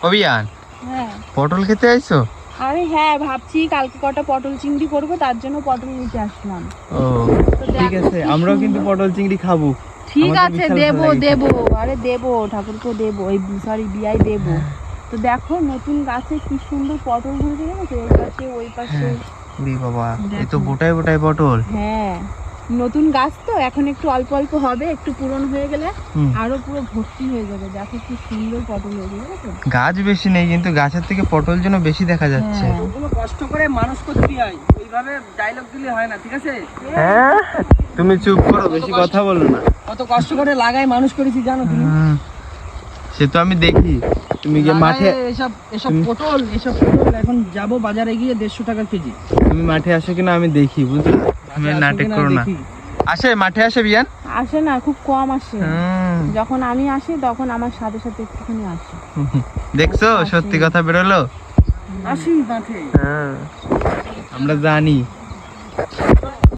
অভিয়ান, হ্যাঁ পটল খেতে আইছো? আরে হ্যাঁ, ভাবছি কালকে কটা পটল চিংড়ি করবো, তার জন্য পটল নিতে আসলাম। ও ঠিক আছে, আমরাও কিন্তু পটল চিংড়ি খাবো। ঠিক আমাদের আছে, বিশাল দেবো ভালো লাগে দেবো, আরে দেবো, ঠাকুরকেও দেবো, এই সরি বিয়ায় দেবো। তো দেখো নতুন গাছে কি সুন্দর পটল ধরেছে, জানো তো, এই পাশে ওই পাশে। ওরে বাবা, এই তো দেখো। গোটায় গোটায় পটল। হ্যাঁ, নতুন গাছ তো এখন একটু অল্প অল্প হবে, একটু পূরণ হয়ে গেলে আরো পুরো ভর্তি হয়ে যাবে। দেখো কি সুন্দর পটল হয়েছে, জানো তো? গাছ বেশি নেই কিন্তু গাছের থেকে পটল যেন বেশি দেখা যাচ্ছে। কোনো কষ্ট করে মানুষ করতে হয়, এইভাবে ডায়লগ দিলে হয় না, ঠিক আছে? হ্যাঁ, তুমি চুপ করো, বেশি কথা বলো না। কত কষ্ট করে লাগাই মানুষ করেছি জানো তুমি? সে তো আমি দেখি, তুমি গিয়ে মাঠে, এসব পটল এখন যাব বাজারে গিয়ে 150 টাকা কেজি। তুমি মাঠে আসো কিনা আমি দেখি, বুঝলে? তুমি নাটক করো না। আসে মাঠে, আসে বিয়ান? আসে না, খুব কম আসে। যখন আমি আসি তখন আমার সাথে সাথে একটুখানি আসে। দেখছো, সত্যি কথা বেরোলো। আসি মাঠে। আমরা জানি।